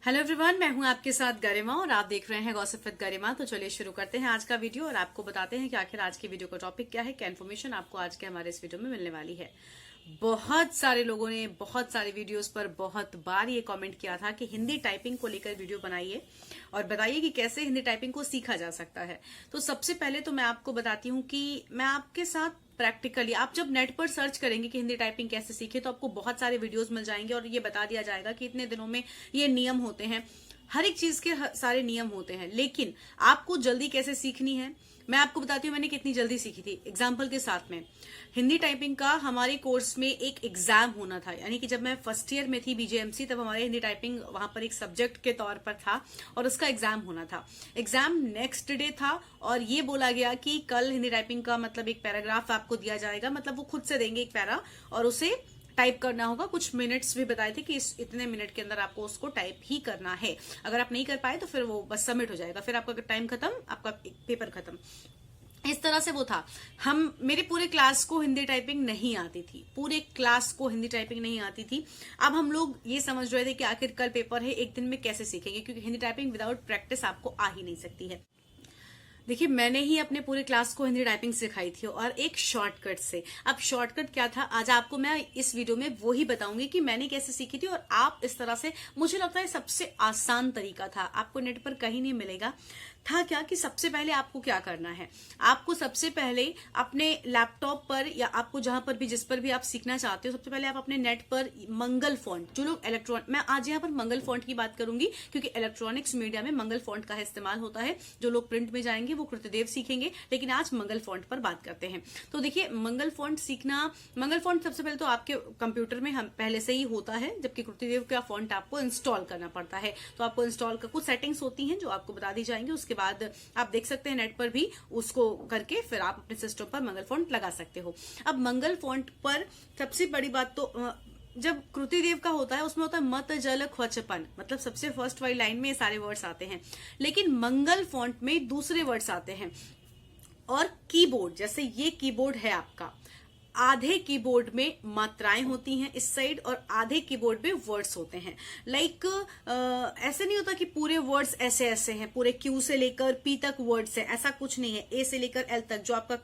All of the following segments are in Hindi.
हेलो एवरीवन, मैं हूं आपके साथ गरिमा और आप देख रहे हैं गॉसिप विद गरिमा। तो चलिए शुरू करते हैं आज का वीडियो और आपको बताते हैं कि आखिर आज की वीडियो का टॉपिक क्या है, क्या इन्फॉर्मेशन आपको आज के हमारे इस वीडियो में मिलने वाली है। बहुत सारे लोगों ने बहुत सारे वीडियोस पर बहुत बार ये कमेंट किया था कि हिंदी टाइपिंग को लेकर वीडियो बनाइए और बताइए कि कैसे हिंदी टाइपिंग को सीखा जा सकता है। तो सबसे पहले तो मैं आपको बताती हूँ कि मैं आपके साथ प्रैक्टिकली, आप जब नेट पर सर्च करेंगे कि हिंदी टाइपिंग कैसे सीखे तो आपको बहुत सारे वीडियोस मिल जाएंगे और ये बता दिया जाएगा कि इतने दिनों में ये नियम होते हैं। हर एक चीज के सारे नियम होते हैं, लेकिन आपको जल्दी कैसे सीखनी है मैं आपको बताती हूँ। मैंने कितनी जल्दी सीखी थी एग्जाम्पल के साथ में। हिंदी टाइपिंग का हमारे कोर्स में एक एग्जाम होना था, यानी कि जब मैं फर्स्ट ईयर में थी बीजेएमसी, तब हमारे हिंदी टाइपिंग वहां पर एक सब्जेक्ट के तौर पर था और उसका एग्जाम होना था। एग्जाम नेक्स्ट डे था और ये बोला गया कि कल हिंदी टाइपिंग का मतलब एक पैराग्राफ आपको दिया जाएगा, मतलब वो खुद से देंगे एक पैरा और उसे टाइप करना होगा। कुछ मिनट्स भी बताए थे कि इस इतने मिनट के अंदर आपको उसको टाइप ही करना है। अगर आप नहीं कर पाए तो फिर वो बस सबमिट हो जाएगा, फिर आपका टाइम खत्म, आपका पेपर खत्म। इस तरह से वो था। मेरे पूरे क्लास को हिंदी टाइपिंग नहीं आती थी, पूरे क्लास को हिंदी टाइपिंग नहीं आती थी। अब हम लोग ये समझ रहे थे कि आखिर कल पेपर है, एक दिन में कैसे सीखेंगे, क्योंकि हिंदी टाइपिंग विदाउट प्रैक्टिस आपको आ ही नहीं सकती है। देखिए, मैंने ही अपने पूरे क्लास को हिंदी टाइपिंग सिखाई थी और एक शॉर्टकट से। अब शॉर्टकट क्या था, आज आपको मैं इस वीडियो में वो ही बताऊंगी कि मैंने कैसे सीखी थी और आप इस तरह से, मुझे लगता है सबसे आसान तरीका था, आपको नेट पर कहीं नहीं मिलेगा। था क्या कि सबसे पहले आपको क्या करना है, आपको सबसे पहले अपने लैपटॉप पर या आपको जहां पर भी जिस पर भी आप सीखना चाहते हो, सबसे पहले आप अपने नेट पर मंगल फॉन्ट, जो लोग मैं आज यहाँ पर मंगल फॉन्ट की बात करूंगी क्योंकि इलेक्ट्रॉनिक्स मीडिया में मंगल फॉन्ट का इस्तेमाल होता है। जो लोग प्रिंट में जाएंगे वो कृतदेव सीखेंगे, लेकिन आज मंगल फॉन्ट पर बात करते हैं। तो देखिए, मंगल फॉन्ट सीखना, मंगल फॉन्ट सबसे पहले तो आपके कंप्यूटर में हम पहले से ही होता है, जबकि कृतदेव का फॉन्ट आपको इंस्टॉल करना पड़ता है। तो आपको इंस्टॉल का कुछ सेटिंग्स होती हैं जो आपको बता दी जाएंगी, उसके बाद आप देख सकते हैं नेट पर भी उसको करके फिर आप अपने सिस्टम पर मंगल फॉन्ट लगा सकते हो। अब मंगल फॉन्ट पर सबसे बड़ी बात तो जब कृतिदेव का होता है उसमें होता है मत जल ख्वचपन, मतलब सबसे फर्स्ट वाली लाइन में ये सारे वर्ड्स आते हैं, लेकिन मंगल फॉन्ट में दूसरे वर्ड्स आते हैं। और कीबोर्ड, जैसे ये कीबोर्ड है आपका, आधे कीबोर्ड में मात्राएं होती हैं इस साइड और आधे कीबोर्ड में वर्ड्स होते हैं। लाइक ऐसे नहीं होता कि पूरे वर्ड्स ऐसे ऐसे हैं, पूरे क्यू से लेकर पी तक वर्ड्स हैं, ऐसा कुछ नहीं है। ए से लेकर एल तक, जो आपका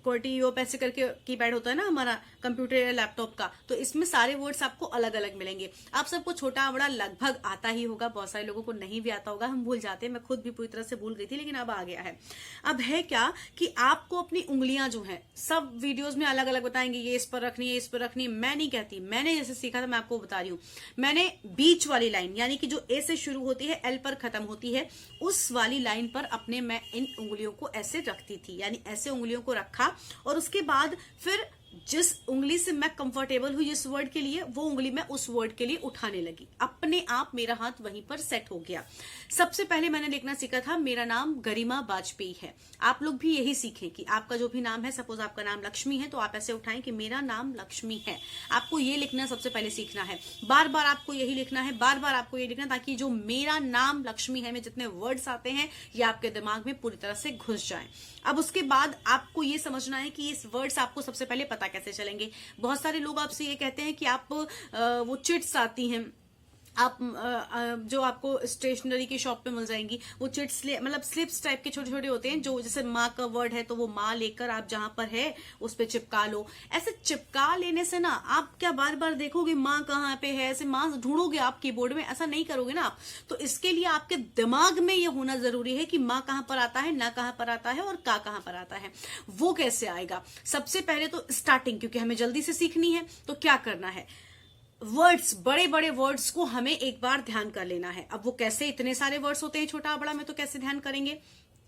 क्वर्टी योग ऐसे करके कीपैड होता है ना हमारा कंप्यूटर या लैपटॉप का, तो इसमें सारे वर्ड्स आपको अलग अलग मिलेंगे। आप सबको छोटा बड़ा लगभग आता ही होगा, बहुत सारे लोगों को नहीं भी आता होगा, हम भूल जाते हैं, मैं खुद भी पूरी तरह से भूल गई थी, लेकिन अब आ गया है। अब है क्या कि आपको अपनी उंगलियां जो है, सब वीडियोस में अलग अलग बताएंगे, ये इस पर रखनी है, इस पर रखनी है। मैं नहीं कहती, मैंने जैसे सीखा था मैं आपको बता रही हूँ। मैंने बीच वाली लाइन, यानी कि जो ए से शुरू होती है एल पर खत्म होती है, उस वाली लाइन पर अपने मैं इन उंगलियों को ऐसे रखती थी, यानी ऐसे उंगलियों को रखा और उसके बाद फिर जिस उंगली से मैं कंफर्टेबल हुई इस वर्ड के लिए, वो उंगली मैं उस वर्ड के लिए उठाने लगी। अपने आप मेरा हाथ वहीं पर सेट हो गया। सबसे पहले मैंने लिखना सीखा था, मेरा नाम गरिमा वाजपेयी है। आप लोग भी यही सीखें कि आपका जो भी नाम है, सपोज आपका नाम लक्ष्मी है तो आप ऐसे उठाएं कि मेरा नाम लक्ष्मी है। आपको ये लिखना सबसे पहले सीखना है, बार बार आपको यही लिखना है, बार बार आपको ये लिखना, ताकि जो मेरा नाम लक्ष्मी है में जितने वर्ड्स आते हैं ये आपके दिमाग में पूरी तरह से घुस जाएं। अब उसके बाद आपको ये समझना है कि इस वर्ड्स आपको सबसे पहले पता कैसे चलेंगे। बहुत सारे लोग आपसे ये कहते हैं कि आप वो चिट्स आती हैं, आप जो आपको स्टेशनरी की शॉप पे मिल जाएंगी, वो चिट्स मतलब स्लिप्स टाइप के छोटे छोटे होते हैं, जो जैसे माँ का वर्ड है तो वो माँ लेकर आप जहां पर है उस पे चिपका लो। ऐसे चिपका लेने से ना आप क्या बार बार देखोगे माँ कहाँ पे है, ऐसे माँ ढूंढोगे आप कीबोर्ड में, ऐसा नहीं करोगे ना आप। तो इसके लिए आपके दिमाग में ये होना जरूरी है कि माँ कहाँ पर आता है, ना कहाँ पर आता है और का कहाँ पर आता है। वो कैसे आएगा? सबसे पहले तो स्टार्टिंग, क्योंकि हमें जल्दी से सीखनी है, तो क्या करना है, वर्ड्स, बड़े बड़े वर्ड्स को हमें एक बार ध्यान कर लेना है। अब वो कैसे, इतने सारे वर्ड्स होते हैं छोटा बड़ा में, तो कैसे ध्यान करेंगे?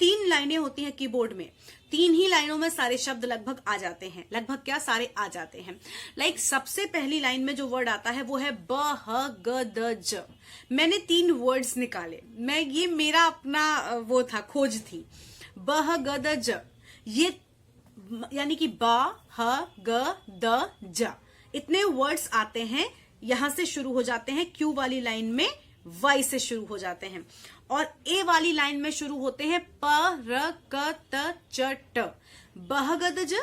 3 लाइनें होती हैं कीबोर्ड में, 3 ही लाइनों में सारे शब्द लगभग आ जाते हैं, लगभग क्या सारे आ जाते हैं। लाइक सबसे पहली लाइन में जो वर्ड आता है वो है ब ह ग द ज। मैंने 3 वर्ड्स निकाले, ये मेरा अपना वो था, खोज थी। ब ह ग द ज, ये यानी कि ब ह ग द ज, इतने वर्ड्स आते हैं, यहां से शुरू हो जाते हैं। क्यू वाली लाइन में वाई से शुरू हो जाते हैं और ए वाली लाइन में शुरू होते हैं प र क त च ट। बहगद ज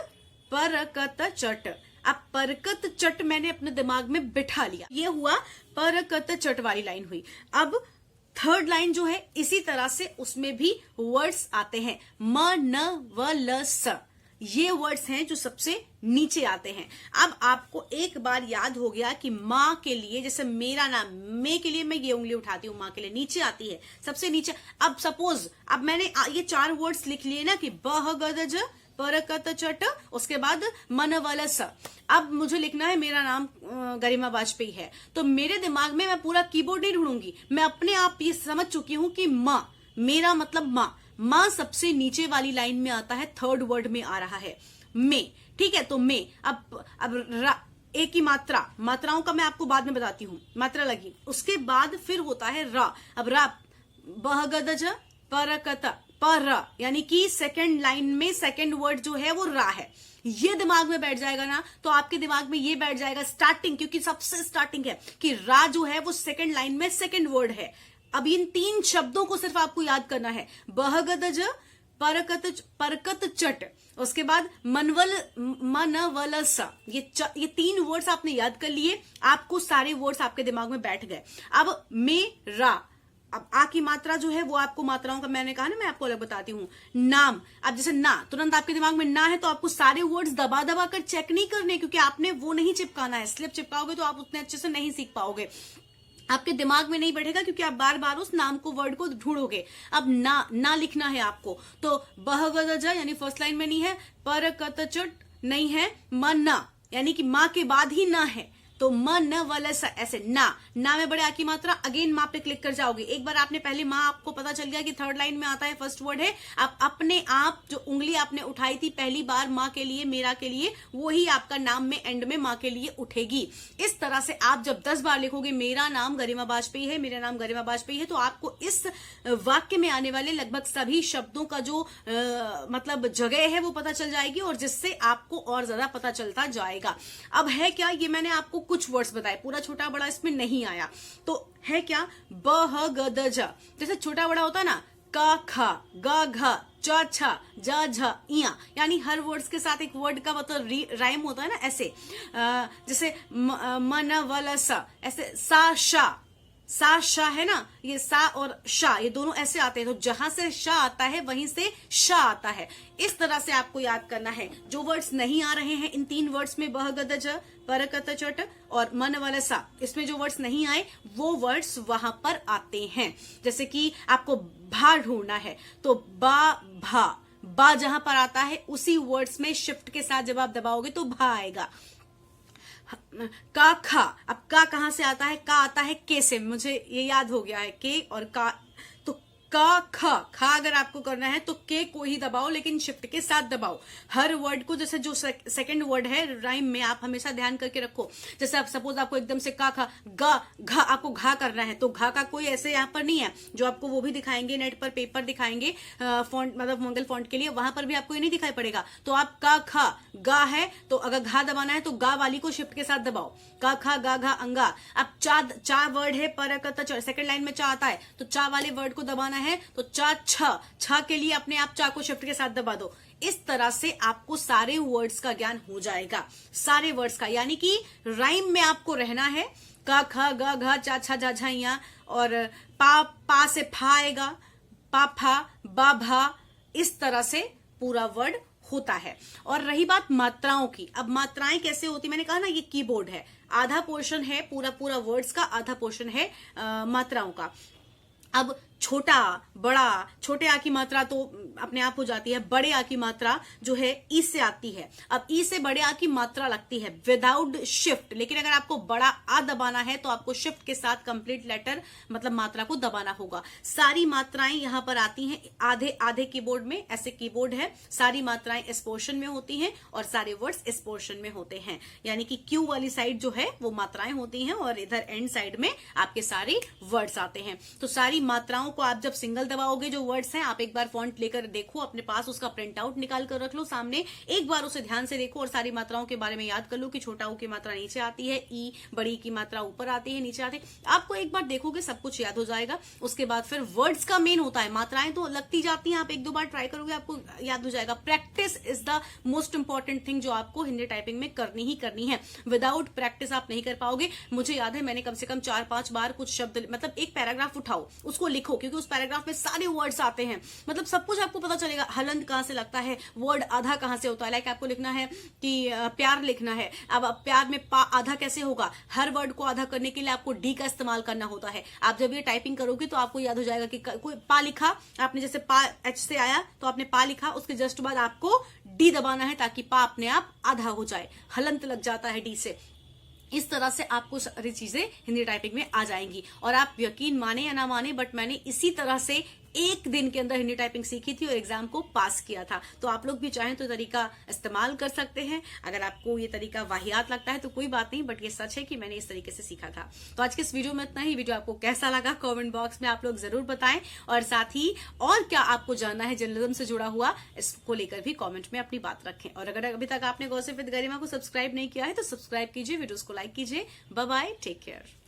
पर क त चट। अब परकत चट मैंने अपने दिमाग में बिठा लिया, ये हुआ पर कत चट वाली लाइन हुई। अब थर्ड लाइन जो है इसी तरह से उसमें भी वर्ड्स आते हैं, म न व ल स, ये वर्ड्स हैं जो सबसे नीचे आते हैं। अब आपको एक बार याद हो गया कि माँ के लिए, जैसे मेरा नाम, मे के लिए मैं ये उंगली उठाती हूँ, माँ के लिए नीचे आती है सबसे नीचे। अब सपोज अब मैंने ये 4 वर्ड्स लिख लिए ना कि बह गद ज पर कत चट, उसके बाद मन वल स। अब मुझे लिखना है मेरा नाम गरिमा वाजपेयी है, तो मेरे दिमाग में मैं पूरा कीबोर्ड नहीं ढूंढूंगी, मैं अपने आप ये समझ चुकी हूं कि माँ, मेरा मतलब माँ, माँ सबसे नीचे वाली लाइन में आता है, थर्ड वर्ड में आ रहा है मे, ठीक है। तो मे, अब एक ही मात्राओं का मैं आपको बाद में बताती हूँ, मात्रा लगी, उसके बाद फिर होता है रा। अब रा बह गद ज पर कत पर, यानी कि सेकंड लाइन में सेकंड वर्ड जो है वो रा है। ये दिमाग में बैठ जाएगा ना, तो आपके दिमाग में ये बैठ जाएगा स्टार्टिंग, क्योंकि सबसे स्टार्टिंग है कि रा जो है वो सेकंड लाइन में सेकंड वर्ड है। अब इन 3 शब्दों को सिर्फ आपको याद करना है, बहगद ज परकत चट, उसके बाद मनवल मनवल सा, ये 3 वर्ड्स आपने याद कर लिए, आपको सारे वर्ड्स आपके दिमाग में बैठ गए। अब मेरा, अब आ की मात्रा जो है वो आपको मात्राओं का मैंने कहा ना, मैं आपको अलग बताती हूँ। नाम, अब जैसे ना, तुरंत आपके दिमाग में ना है तो आपको सारे वर्ड्स दबा दबा कर चेक नहीं करने, क्योंकि आपने वो नहीं चिपकाना है। स्लिप चिपकाओगे तो आप उतने अच्छे से नहीं सीख पाओगे, आपके दिमाग में नहीं बैठेगा, क्योंकि आप बार बार उस नाम को, वर्ड को ढूंढोगे। अब ना लिखना है आपको, तो बहगद ज यानी फर्स्ट लाइन में नहीं है, पर कत चट नहीं है, म ना यानी कि माँ के बाद ही ना है, तो म न वल स, ऐसे ना में बड़े आ की मात्रा, अगेन माँ पे क्लिक कर जाओगे। एक बार आपने पहले माँ, आपको पता चल गया कि थर्ड लाइन में आता है, फर्स्ट वर्ड है, आप अपने आप जो उंगली आपने उठाई थी पहली बार माँ के लिए, मेरा के लिए, वो ही आपका नाम में एंड में माँ के लिए उठेगी। इस तरह से आप जब 10 बार लिखोगे मेरा नाम गरिमा वाजपेयी है, मेरा नाम गरिमा वाजपेयी है, तो आपको इस वाक्य में आने वाले लगभग सभी शब्दों का जो मतलब जगह है वो पता चल जाएगी, और जिससे आपको और ज्यादा पता चलता जाएगा। अब है क्या, ये मैंने आपको कुछ वर्ड्स बताए, पूरा छोटा बड़ा इसमें नहीं आया, तो है क्या, बह गद ज, जैसे छोटा बड़ा होता है ना, का खा गा घा चा छा जा झा इया, यानी हर वर्ड्स के साथ एक वर्ड का मतलब राइम होता है ना, ऐसे जैसे मन वल सा, ऐसे सा शा है ना, ये सा और शा ये दोनों ऐसे आते हैं, तो जहां से शा आता है वहीं से शा आता है। इस तरह से आपको याद करना है। जो वर्ड्स नहीं आ रहे हैं इन 3 वर्ड्स में, बह गद ज, पर कत चट और मन वाला सा, इसमें जो वर्ड्स नहीं आए वो वर्ड्स वहां पर आते हैं। जैसे कि आपको भा ढूंढना है, तो बा जहां पर आता है उसी वर्ड्स में शिफ्ट के साथ जब आप दबाओगे तो भा आएगा। का खा, अब का कहां से आता है, का आता है के से, मुझे ये याद हो गया है, के और का, तो का खा अगर आपको करना है तो के को ही दबाओ, लेकिन शिफ्ट के साथ दबाओ। हर वर्ड को, जैसे जो सेकंड वर्ड है राइम में, आप हमेशा ध्यान करके रखो। जैसे आप सपोज आपको एकदम से का खा गा घा, आपको घा करना है, तो घा का कोई ऐसे यहाँ पर नहीं है, जो आपको वो भी दिखाएंगे नेट पर, पेपर दिखाएंगे फॉन्ट, मतलब मंगल फॉन्ट के लिए, वहां पर भी आपको ये नहीं दिखाई पड़ेगा। तो आप का खा गा है, तो अगर घा दबाना है तो गा वाली को शिफ्ट के साथ दबाओ, का खा गा घा अंगा। अब चा वर्ड है, पर कत च, सेकंड लाइन में चा आता है, तो चा वाले वर्ड को दबाना है, तो चा छ के लिए अपने आप चा को शिफ्ट के साथ दबा दो। इस तरह से आपको सारे वर्ड्स का ज्ञान हो जाएगा, सारे वर्ड्स का, यानी कि राइम में आपको रहना है। का खा गा घा चा छा जा झा या, और पा से फा आएगा, पा फा बा भा, इस तरह से पूरा वर्ड होता है। और रही बात मात्राओं की, अब मात्राएं कैसे होती, मैंने कहा ना ये कीबोर्ड है, आधा पोर्शन है पूरा वर्ड्स का, आधा पोर्शन है मात्राओं का। अब छोटा बड़ा, छोटे आ की मात्रा तो अपने आप हो जाती है, बड़े आ की मात्रा जो है ई से आती है। अब ई से बड़े आ की मात्रा लगती है विदाउट शिफ्ट, लेकिन अगर आपको बड़ा आ दबाना है तो आपको शिफ्ट के साथ कंप्लीट लेटर मतलब मात्रा को दबाना होगा। सारी मात्राएं यहां पर आती हैं आधे आधे कीबोर्ड में, ऐसे कीबोर्ड है, सारी मात्राएं इस पोर्शन में होती हैं और सारे वर्ड्स इस पोर्शन में होते हैं, यानी कि क्यू वाली साइड जो है वो मात्राएं होती हैं और इधर एंड साइड में आपके सारे वर्ड्स आते हैं। तो सारी मात्राओं मात्राओं को आप जब सिंगल दबाओगे, जो वर्ड्स हैं आप एक बार फॉन्ट लेकर देखो अपने पास, उसका प्रिंट आउट निकाल कर रख लो सामने, एक बार उसे ध्यान से देखो और सारी मात्राओं के बारे में याद कर लो कि छोटा ऊ की मात्रा नीचे आती है, ई बड़ी की मात्रा ऊपर आती है, नीचे आती है। आपको एक बार देखोगे सब कुछ याद हो जाएगा। उसके बाद फिर वर्ड्स का मेन होता है, मात्राएं तो लगती जाती हैं, आप एक दो बार ट्राई करोगे आपको याद हो जाएगा। Practice is the most important thing जो आपको हिंदी टाइपिंग में करनी ही करनी है। विदाउट प्रैक्टिस आप नहीं कर पाओगे। मुझे याद है मैंने कम से कम 4-5 बार कुछ शब्द, मतलब एक पैराग्राफ उठाओ उसको लिखो, क्योंकि उस पैराग्राफ में सारे वर्ड्स आते हैं, मतलब सब कुछ आपको पता चलेगा। हलंत कहां से लगता है, वर्ड आधा कहां से होता है, लाइक आपको लिखना है कि प्यार लिखना है, अब प्यार में पा आधा कैसे होगा, हर वर्ड को आधा करने के लिए आपको डी का इस्तेमाल करना होता है। आप जब ये टाइपिंग करोगे तो आपको याद हो जाएगा कि कोई पा लिखा आपने, जैसे पा एच से आया तो आपने पा लिखा, उसके जस्ट बाद आपको डी दबाना है ताकि पा अपने आप आधा हो जाए, हलंत लग जाता है डी से। इस तरह से आपको सारी चीजें हिंदी टाइपिंग में आ जाएंगी। और आप यकीन माने या ना माने, बट मैंने इसी तरह से एक दिन के अंदर हिंदी टाइपिंग सीखी थी और एग्जाम को पास किया था। तो आप लोग भी चाहें तो तरीका इस्तेमाल कर सकते हैं। अगर आपको ये तरीका वाहियात लगता है तो कोई बात नहीं, बट ये सच है कि मैंने इस तरीके से सीखा था। तो आज के इस वीडियो में इतना ही। वीडियो आपको कैसा लगा कमेंट बॉक्स में आप लोग जरूर बताएं, और साथ ही और क्या आपको जानना है जर्नलिज्म से जुड़ा हुआ, इसको लेकर भी कॉमेंट में अपनी बात रखें। और अगर अभी तक आपने गॉसिप विद गरिमा को सब्सक्राइब नहीं किया है तो सब्सक्राइब कीजिए, वीडियोस को लाइक कीजिए। Bye bye, take care.